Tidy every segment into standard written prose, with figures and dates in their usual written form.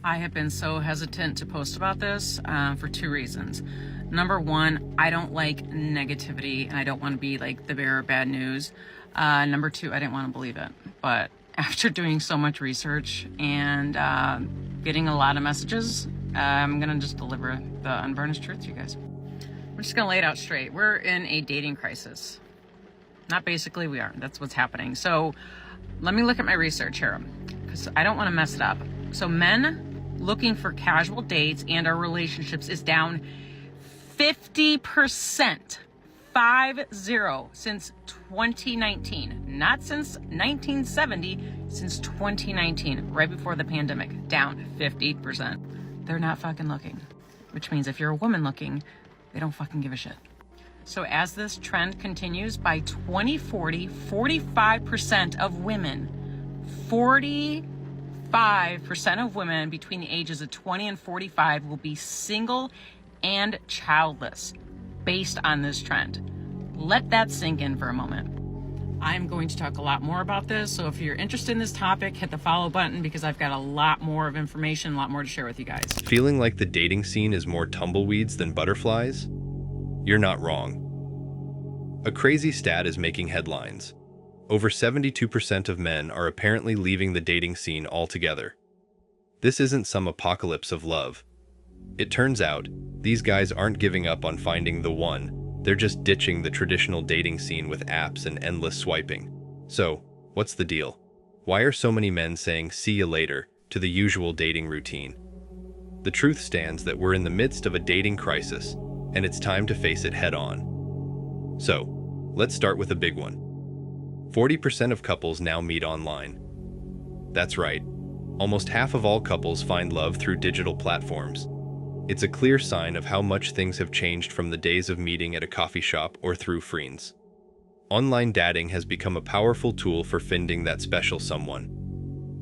I have been so hesitant to post about this for two reasons. Number one, I don't like negativity and I don't want to be like the bearer of bad news. Number two, I didn't want to believe it. But after doing so much research and getting a lot of messages, I'm going to just deliver the unvarnished truth to you guys. We're just going to lay it out straight. We're in a dating crisis. Not basically, we are. That's what's happening. So let me look at my research here because I don't want to mess it up. So men looking for casual dates and our relationships is down 50%, 50, since 2019. Not since 1970, since 2019, right before the pandemic, down 50%. They're not fucking looking, which means if you're a woman looking, they don't fucking give a shit. So as this trend continues, by 2040, 45% of women, 45% of women between the ages of 20 and 45 will be single and childless based on this trend. Let that sink in for a moment. I'm going to talk a lot more about this, so if you're interested in this topic, hit the follow button because I've got a lot more of information, a lot more to share with you guys. Feeling like the dating scene is more tumbleweeds than butterflies? You're not wrong. A crazy stat is making headlines. Over 72% of men are apparently leaving the dating scene altogether. This isn't some apocalypse of love. It turns out, these guys aren't giving up on finding the one, they're just ditching the traditional dating scene with apps and endless swiping. So, what's the deal? Why are so many men saying "see you later" to the usual dating routine? The truth stands that we're in the midst of a dating crisis, and it's time to face it head-on. So, let's start with a big one. 40% of couples now meet online. That's right. Almost half of all couples find love through digital platforms. It's a clear sign of how much things have changed from the days of meeting at a coffee shop or through friends. Online dating has become a powerful tool for finding that special someone.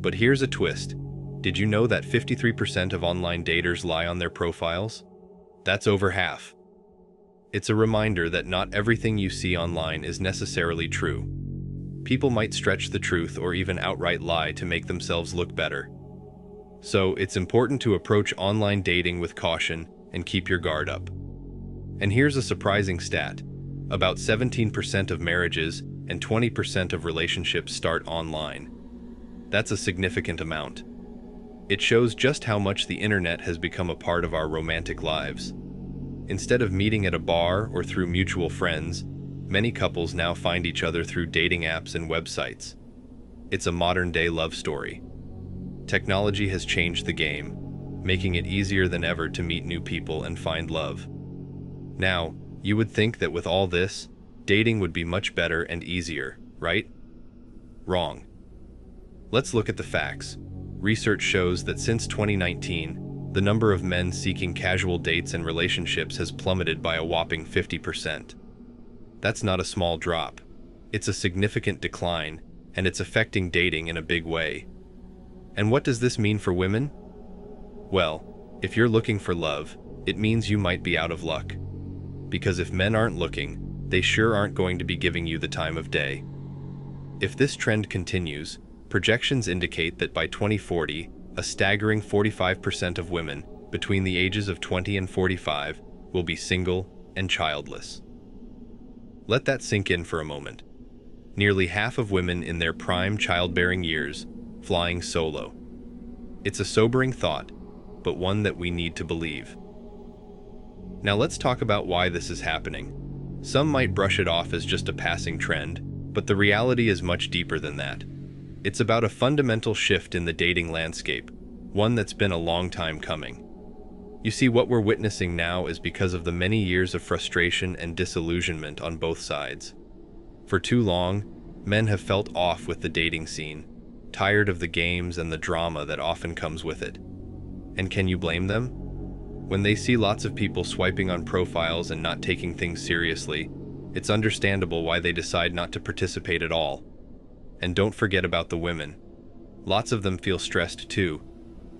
But here's a twist. Did you know that 53% of online daters lie on their profiles? That's over half. It's a reminder that not everything you see online is necessarily true. People might stretch the truth or even outright lie to make themselves look better. So it's important to approach online dating with caution and keep your guard up. And here's a surprising stat. About 17% of marriages and 20% of relationships start online. That's a significant amount. It shows just how much the internet has become a part of our romantic lives. Instead of meeting at a bar or through mutual friends, many couples now find each other through dating apps and websites. It's a modern-day love story. Technology has changed the game, making it easier than ever to meet new people and find love. Now, you would think that with all this, dating would be much better and easier, right? Wrong. Let's look at the facts. Research shows that since 2019, the number of men seeking casual dates and relationships has plummeted by a whopping 50%. That's not a small drop. It's a significant decline, and it's affecting dating in a big way. And what does this mean for women? Well, if you're looking for love, it means you might be out of luck. Because if men aren't looking, they sure aren't going to be giving you the time of day. If this trend continues, projections indicate that by 2040, a staggering 45% of women between the ages of 20 and 45 will be single and childless. Let that sink in for a moment. Nearly half of women in their prime childbearing years flying solo. It's a sobering thought, but one that we need to believe. Now let's talk about why this is happening. Some might brush it off as just a passing trend, but the reality is much deeper than that. It's about a fundamental shift in the dating landscape, one that's been a long time coming. You see, what we're witnessing now is because of the many years of frustration and disillusionment on both sides. For too long, men have felt off with the dating scene, tired of the games and the drama that often comes with it. And can you blame them? When they see lots of people swiping on profiles and not taking things seriously, it's understandable why they decide not to participate at all. And don't forget about the women. Lots of them feel stressed too,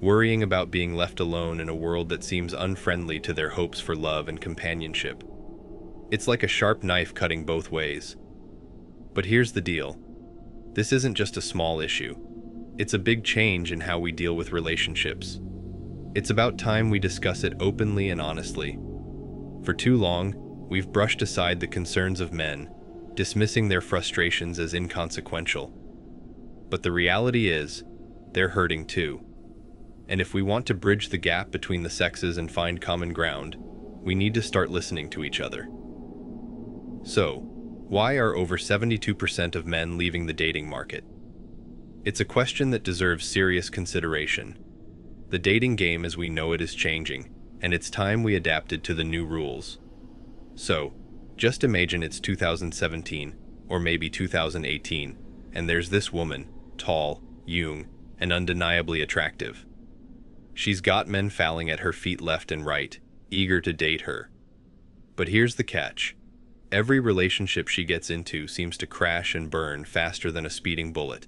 worrying about being left alone in a world that seems unfriendly to their hopes for love and companionship. It's like a sharp knife cutting both ways. But here's the deal. This isn't just a small issue. It's a big change in how we deal with relationships. It's about time we discuss it openly and honestly. For too long, we've brushed aside the concerns of men, dismissing their frustrations as inconsequential. But the reality is, they're hurting too. And if we want to bridge the gap between the sexes and find common ground, we need to start listening to each other. So, why are over 72% of men leaving the dating market? It's a question that deserves serious consideration. The dating game as we know it is changing, and it's time we adapted to the new rules. So, just imagine it's 2017, or maybe 2018, and there's this woman, tall, young, and undeniably attractive. She's got men falling at her feet left and right, eager to date her. But here's the catch. Every relationship she gets into seems to crash and burn faster than a speeding bullet.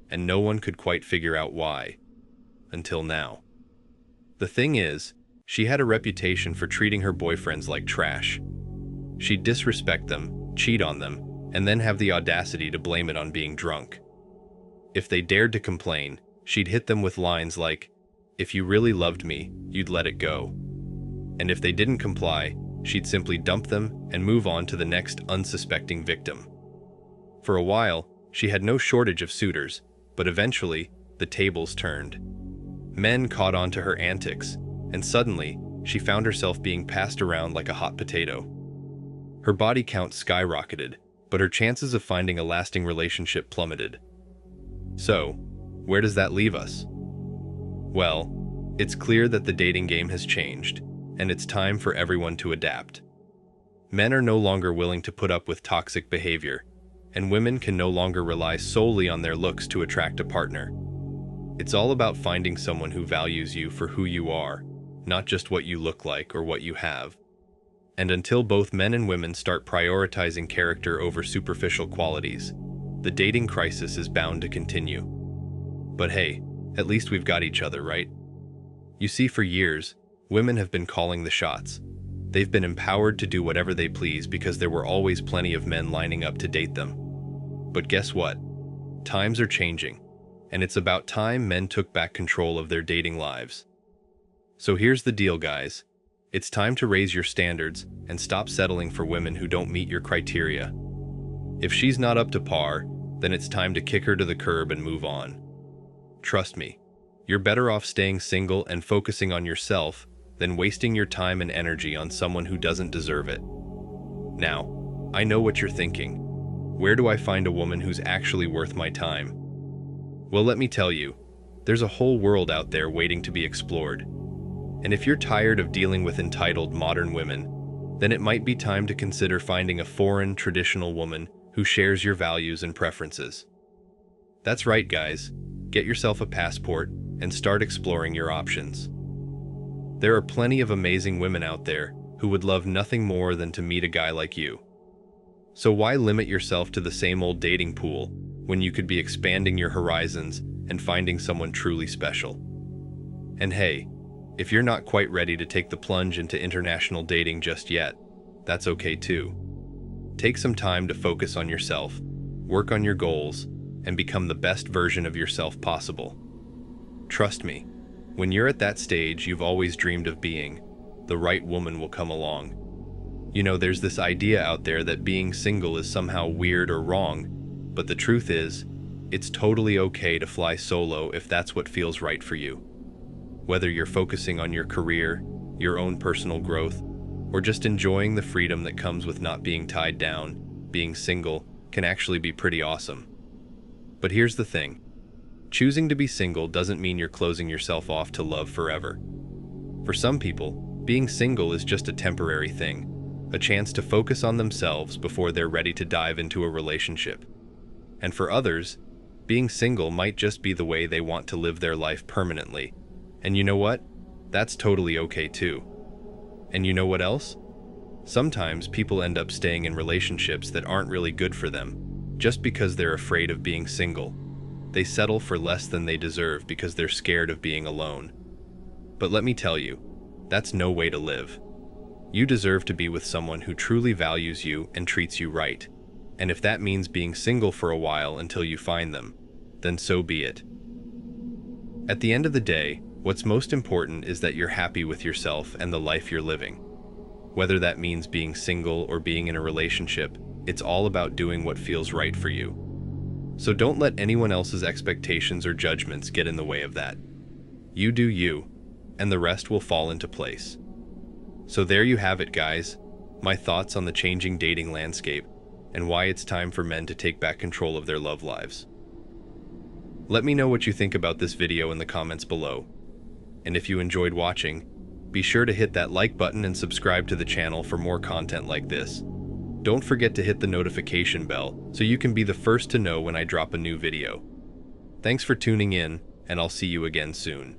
And no one could quite figure out why. Until now. The thing is, she had a reputation for treating her boyfriends like trash. She'd disrespect them, cheat on them, and then have the audacity to blame it on being drunk. If they dared to complain, she'd hit them with lines like, "If you really loved me, you'd let it go." And if they didn't comply, she'd simply dump them and move on to the next unsuspecting victim. For a while, she had no shortage of suitors, but eventually, the tables turned. Men caught on to her antics, and suddenly, she found herself being passed around like a hot potato. Her body count skyrocketed, but her chances of finding a lasting relationship plummeted. So, where does that leave us? Well, it's clear that the dating game has changed, and it's time for everyone to adapt. Men are no longer willing to put up with toxic behavior, and women can no longer rely solely on their looks to attract a partner. It's all about finding someone who values you for who you are, not just what you look like or what you have. And until both men and women start prioritizing character over superficial qualities, the dating crisis is bound to continue. But hey, at least we've got each other, right? You see, for years, women have been calling the shots. They've been empowered to do whatever they please because there were always plenty of men lining up to date them. But guess what? Times are changing, and it's about time men took back control of their dating lives. So here's the deal, guys. It's time to raise your standards and stop settling for women who don't meet your criteria. If she's not up to par, then it's time to kick her to the curb and move on. Trust me, you're better off staying single and focusing on yourself than wasting your time and energy on someone who doesn't deserve it. Now, I know what you're thinking. Where do I find a woman who's actually worth my time? Well, let me tell you, there's a whole world out there waiting to be explored. And if you're tired of dealing with entitled modern women, then it might be time to consider finding a foreign, traditional woman who shares your values and preferences. That's right, guys. Get yourself a passport and start exploring your options. There are plenty of amazing women out there who would love nothing more than to meet a guy like you. So why limit yourself to the same old dating pool when you could be expanding your horizons and finding someone truly special? And hey, if you're not quite ready to take the plunge into international dating just yet, that's okay too. Take some time to focus on yourself, work on your goals, and become the best version of yourself possible. Trust me, when you're at that stage you've always dreamed of being, the right woman will come along. You know, there's this idea out there that being single is somehow weird or wrong, but the truth is, it's totally okay to fly solo if that's what feels right for you. Whether you're focusing on your career, your own personal growth, or just enjoying the freedom that comes with not being tied down, being single can actually be pretty awesome. But here's the thing. Choosing to be single doesn't mean you're closing yourself off to love forever. For some people, being single is just a temporary thing, a chance to focus on themselves before they're ready to dive into a relationship. And for others, being single might just be the way they want to live their life permanently. And you know what? That's totally okay too. And you know what else? Sometimes people end up staying in relationships that aren't really good for them, just because they're afraid of being single. They settle for less than they deserve because they're scared of being alone. But let me tell you, that's no way to live. You deserve to be with someone who truly values you and treats you right. And if that means being single for a while until you find them, then so be it. At the end of the day, What's most important is that you're happy with yourself and the life you're living. Whether that means being single or being in a relationship, it's all about doing what feels right for you. So don't let anyone else's expectations or judgments get in the way of that. You do you, and the rest will fall into place. So there you have it, guys. My thoughts on the changing dating landscape and why it's time for men to take back control of their love lives. Let me know what you think about this video in the comments below. And if you enjoyed watching, be sure to hit that like button and subscribe to the channel for more content like this. Don't forget to hit the notification bell so you can be the first to know when I drop a new video. Thanks for tuning in, and I'll see you again soon.